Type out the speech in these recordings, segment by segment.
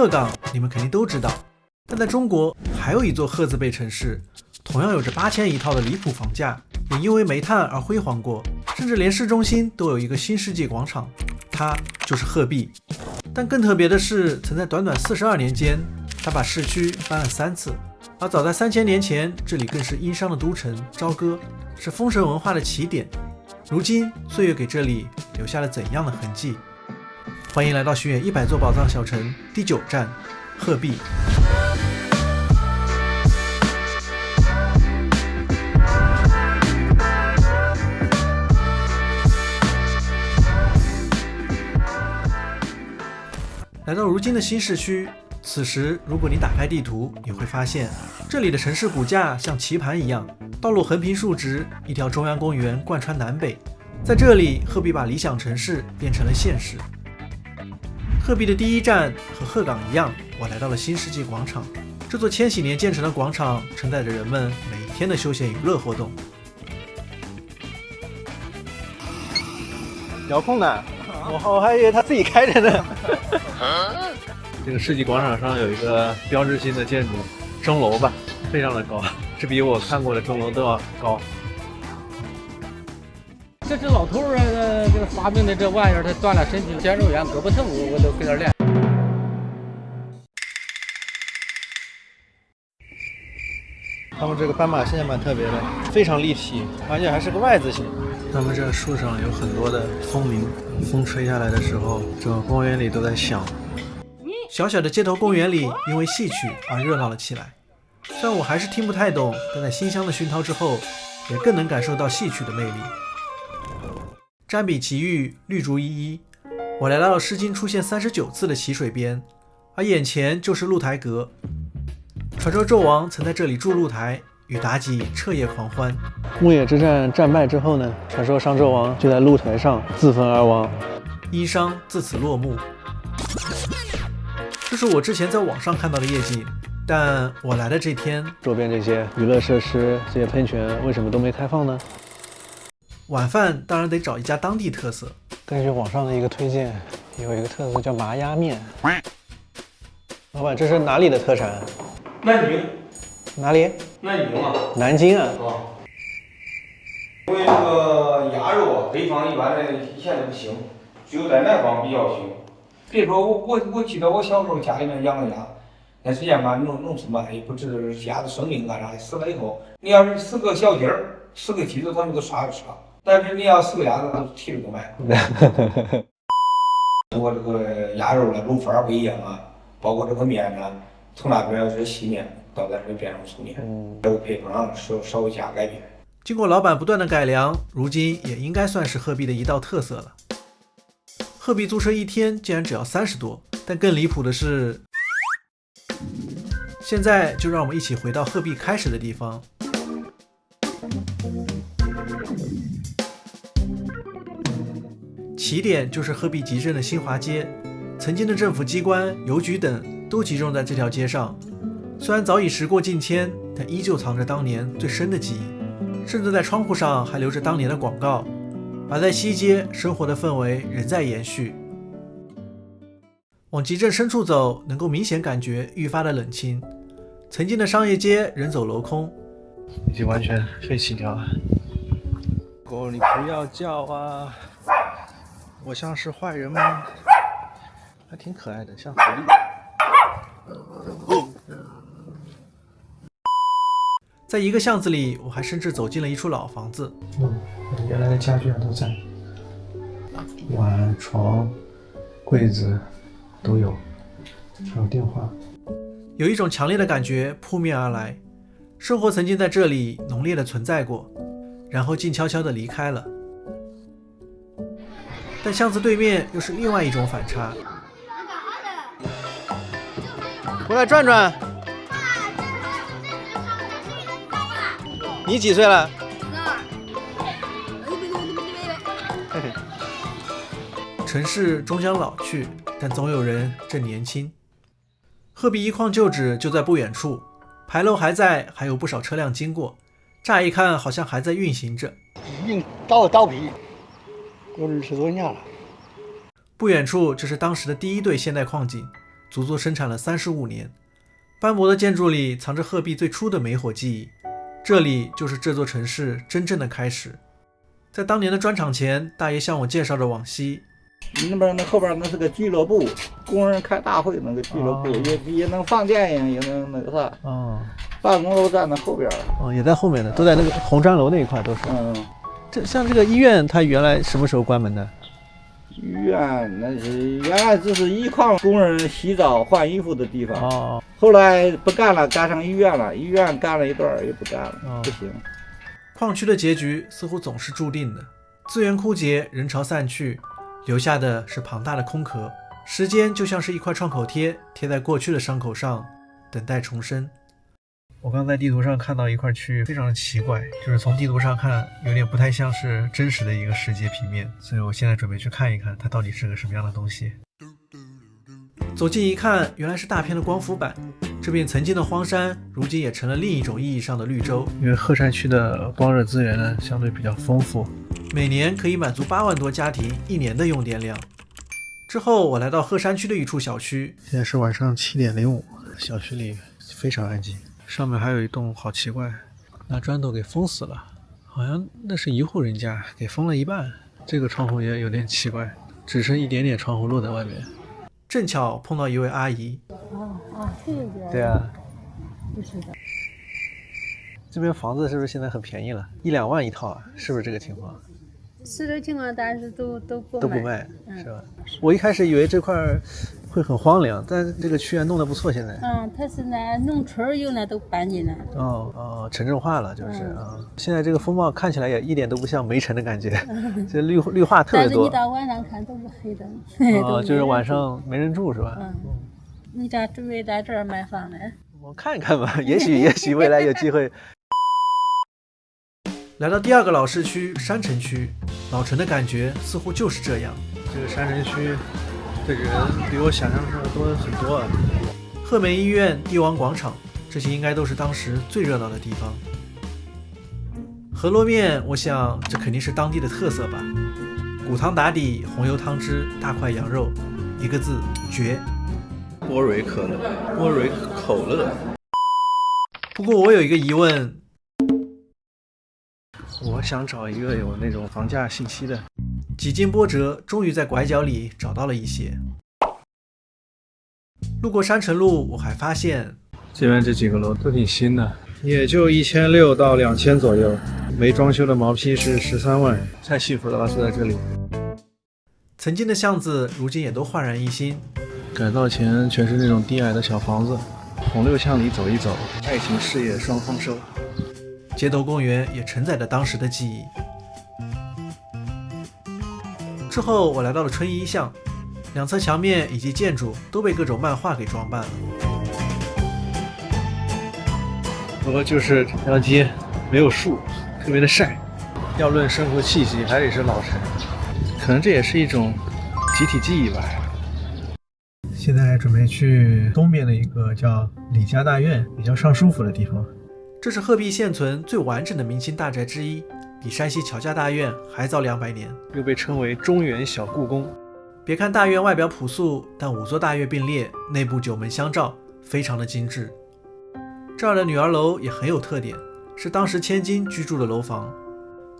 鹤岗你们肯定都知道，但在中国还有一座鹤字辈城市，同样有着8000一套的离谱房价，也因为煤炭而辉煌过，甚至连市中心都有一个新世纪广场，它就是鹤壁。但更特别的是，曾在短短42年间，它把市区搬了3次，而早在3000年前，这里更是殷商的都城朝歌，是封神文化的起点。如今岁月给这里留下了怎样的痕迹？欢迎来到巡演100座宝藏小城第9站鹤壁。来到如今的新市区，此时如果你打开地图，你会发现这里的城市骨架像棋盘一样，道路横平竖直，一条中央公园贯穿南北。在这里，鹤壁把理想城市变成了现实。鹤壁的第一站和鹤岗一样，我来到了新世纪广场。这座千禧年建成的广场承载着人们每天的休闲娱乐活动。遥控的，我还以为他自己开着呢。这个世纪广场上有一个标志性的建筑，钟楼吧，非常的高，这比我看过的钟楼都要高。这老头儿这个发明的这玩意儿，他锻炼身体，肩周炎、胳膊疼，我都给他练。他们这个斑马线蛮特别的，非常立体，而且还是个 Y 字形。他们这树上有很多的风铃，风吹下来的时候，整个公园里都在响。小小的街头公园里，因为戏曲而热闹了起来。虽然我还是听不太懂，但在馨香的熏陶之后，也更能感受到戏曲的魅力。瞻彼奇玉，绿竹依依，我来到了《诗经》出现39次的淇水边，而眼前就是露台阁。传说纣王曾在这里筑露台，与妲己彻夜狂欢。牧野之战战败之后呢，传说商纣王就在露台上自焚而亡，殷商自此落幕。这是我之前在网上看到的夜景，但我来的这天，周边这些娱乐设施、这些喷泉为什么都没开放呢？晚饭当然得找一家当地特色。根据网上的一个推荐，有一个特色叫麻鸭面。老板，这是哪里的特产？南京。哪里？南京啊。南京啊。因为这个鸭肉啊，北方一般的以前都不行，只有在南方比较行。别说我记得我小时候家里面养个鸭，那时间吧，农村吧也不知道鸭子生病干啥，死了以后，你要是死个小鸡儿，死个鸡子，他们都杀着吃了。但是你要死个鸭子，都提着都卖。我这个鸭肉的卤法不一样啊，包括这个面呢，从那边是细面，到咱这变成粗面，这个配方上稍微加改变。经过老板不断的改良，如今也应该算是鹤壁的一道特色了。鹤壁租车一天竟然只要30多，但更离谱的是，现在就让我们一起回到鹤壁开始的地方。起点就是鹤壁集镇的新华街，曾经的政府机关、邮局等都集中在这条街上。虽然早已时过境迁，但依旧藏着当年最深的记忆，甚至在窗户上还留着当年的广告。而在西街，生活的氛围仍在延续。往集镇深处走，能够明显感觉愈发的冷清。曾经的商业街人走楼空，已经完全废弃掉了。狗，你不要叫啊！我像是坏人吗？还挺可爱的，像狐狸。在一个巷子里，我还甚至走进了一处老房子。原来的家具都在，碗、床、柜子都有，还有电话。有一种强烈的感觉扑面而来，生活曾经在这里浓烈的存在过，然后静悄悄的离开了。但巷子对面又是另外一种反差。过来转转。你几岁了？城市终将老去，但总有人正年轻。鹤壁一矿旧址就在不远处，牌楼还在，还有不少车辆经过，乍一看好像还在运行着。已经倒闭，有20多年了。不远处就是当时的第一对现代矿井，足足生产了35年。斑驳的建筑里藏着鹤壁最初的美好记忆，这里就是这座城市真正的开始。在当年的专场前，大爷向我介绍着往昔。那边那后边那是个俱乐部，工人开大会那个俱乐部，也能放电影，也能那个啥。办公楼在那后边。也在后面的，都在那个红砖楼那一块都是。这像这个医院，它原来什么时候关门的？医院那是原来只是一矿工人洗澡换衣服的地方。后来不干了，干上医院了。医院干了一段也不干了，不行。矿区的结局似乎总是注定的，资源枯竭，人潮散去，留下的是庞大的空壳。时间就像是一块创口贴，贴在过去的伤口上，等待重生。我刚在地图上看到一块区域，非常的奇怪，就是从地图上看，有点不太像是真实的一个世界平面，所以我现在准备去看一看，它到底是个什么样的东西。走近一看，原来是大片的光伏板。这片曾经的荒山，如今也成了另一种意义上的绿洲。因为鹤山区的光热资源呢，相对比较丰富，每年可以满足8万多家庭1年的用电量。之后，我来到鹤山区的一处小区，现在是晚上7点05，小区里非常安静。上面还有一栋好奇怪，拿砖头给封死了，好像那是一户人家，给封了一半。这个窗户也有点奇怪，只剩一点点窗户露在外面。正巧碰到一位阿姨。这边。对啊，不是的。这边房子是不是现在很便宜了？1、2万一套啊？是不是这个情况？是这情况，但是都不卖，是吧？我一开始以为这块会很荒凉，但是这个区弄得不错。现在，它是那农村有那都搬进来。城镇化了就是现在这个风貌看起来也一点都不像煤城的感觉，这绿化特别多。但是你到晚上看都是黑的。就是晚上没人住是吧？你咋准备在这儿买房呢？我看看吧，也许未来有机会。来到第2个老市区山城区，老城的感觉似乎就是这样。这个山城区的人比我想象中的多很多啊。鹤梅医院、帝王广场，这些应该都是当时最热闹的地方。河螺面，我想这肯定是当地的特色吧。骨汤打底，红油汤汁，大块羊肉，一个字绝。波蕊可乐，波蕊口乐。不过我有一个疑问。我想找一个有那种房价信息的。几经波折，终于在拐角里找到了一些。路过山城路，我还发现这边这几个楼都挺新的，也就1600到2000左右，没装修的毛坯是13万，太幸福了吧，住在这里。曾经的巷子，如今也都焕然一新。改造前全是那种低矮的小房子，红六巷里走一走，爱情事业双丰收。街头公园也承载着当时的记忆。之后我来到了春一巷，两侧墙面以及建筑都被各种漫画给装扮了。不过就是这条街没有树，特别的晒。要论生活气息，还得是老城，可能这也是一种集体记忆吧。现在准备去东边的一个叫李家大院，比较上书府的地方。这是鹤壁现存最完整的明清大宅之一，比山西乔家大院还早200年，又被称为中原小故宫。别看大院外表朴素，但5座大院并列，内部9门相照，非常的精致。这儿的女儿楼也很有特点，是当时千金居住的楼房。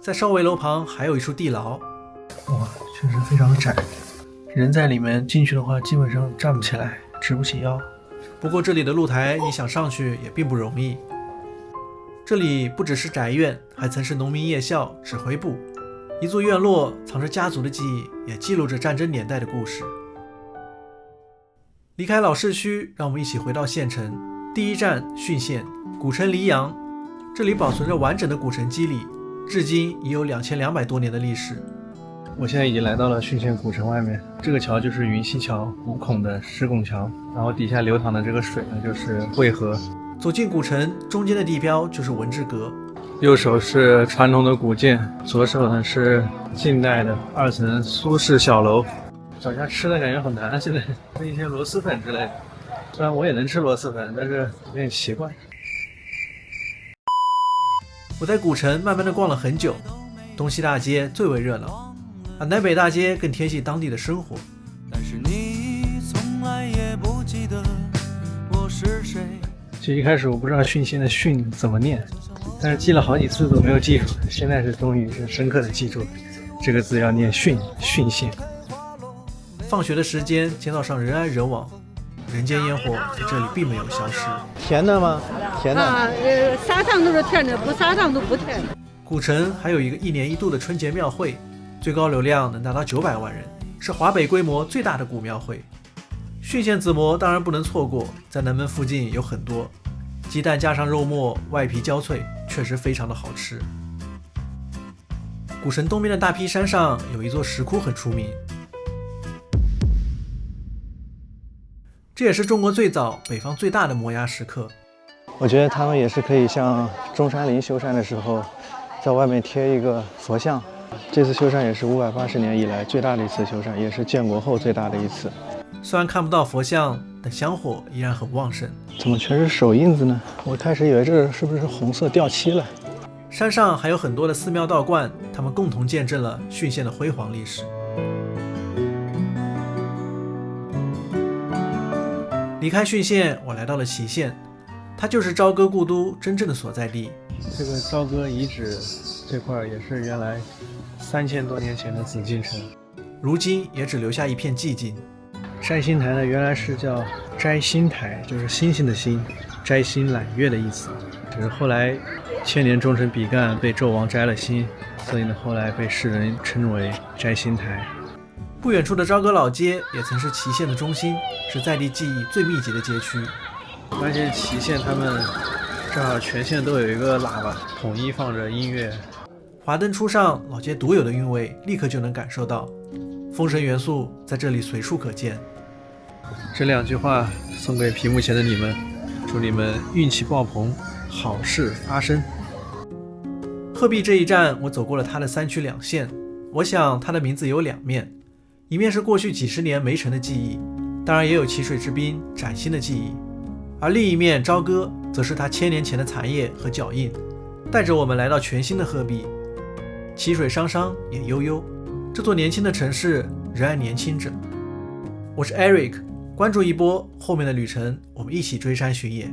在稍围楼旁还有一处地牢。哇，确实非常窄，人在里面进去的话，基本上站不起来，直不起腰。不过这里的露台，你想上去也并不容易。这里不只是宅院，还曾是农民夜校、指挥部。一座院落藏着家族的记忆，也记录着战争年代的故事。离开老市区，让我们一起回到县城。第一站浚县，古城黎阳。这里保存着完整的古城肌理，至今已有2200多年的历史。我现在已经来到了浚县古城外面，这个桥就是云溪桥，5孔的石拱桥，然后底下流淌的这个水呢就是渭河。走进古城，中间的地标就是文治阁。右手是传统的古建，左手呢是近代的2层苏式小楼。找家吃的感觉很难，现在吃一些螺蛳粉之类的。虽然我也能吃螺蛳粉，但是有点奇怪。我在古城慢慢的逛了很久，东西大街最为热闹，而南北大街更贴近当地的生活。但是你从来也不记得其实一开始我不知道浚县的浚怎么念，但是记了好几次都没有记住，现在是终于是深刻的记住了，这个字要念浚县。放学的时间，街道上人来人往，人间烟火在这里并没有消失。甜的吗？甜的。撒上都是甜的，不撒上都不甜。古城还有一个1年1度的春节庙会，最高流量能达到900万人，是华北规模最大的古庙会。浚县子馍当然不能错过，在南门附近有很多，鸡蛋加上肉末，外皮焦脆，确实非常的好吃。古城东边的大劈山上有一座石窟很出名，这也是中国最早、北方最大的摩崖石刻。我觉得他们也是可以像中山陵修缮的时候，在外面贴一个佛像。这次修缮也是580年以来最大的一次修缮，也是建国后最大的一次。虽然看不到佛像，但香火依然很旺盛。怎么全是手印子呢？我开始以为这是不是红色掉漆了。山上还有很多的寺庙道观，他们共同见证了浚县的辉煌历史。离开浚县，我来到了祁县，它就是朝歌故都真正的所在地。这个朝歌遗址这块也是原来3000多年前的紫禁城，如今也只留下一片寂静。摘星台呢，原来是叫摘星台，就是星星的星，摘星揽月的意思。只是后来千年忠臣比干被纣王摘了星，所以呢后来被世人称为摘星台。不远处的朝歌老街也曾是祁县的中心，是在地记忆最密集的街区。关键祁县他们正好全县都有一个喇叭，统一放着音乐。华灯初上，老街独有的韵味立刻就能感受到，风神元素在这里随处可见。这2句话送给屏幕前的你们，祝你们运气爆棚，好事发生。鹤壁这一站，我走过了它的3区2线。我想它的名字有2面，一面是过去几十年没成的记忆，当然也有淇水之滨崭新的记忆，而另一面朝歌则是它1000年前的残叶和脚印，带着我们来到全新的鹤壁。淇水汤汤也悠悠，这座年轻的城市仍然年轻着。我是 Eric， 关注一波，后面的旅程我们一起追山寻野。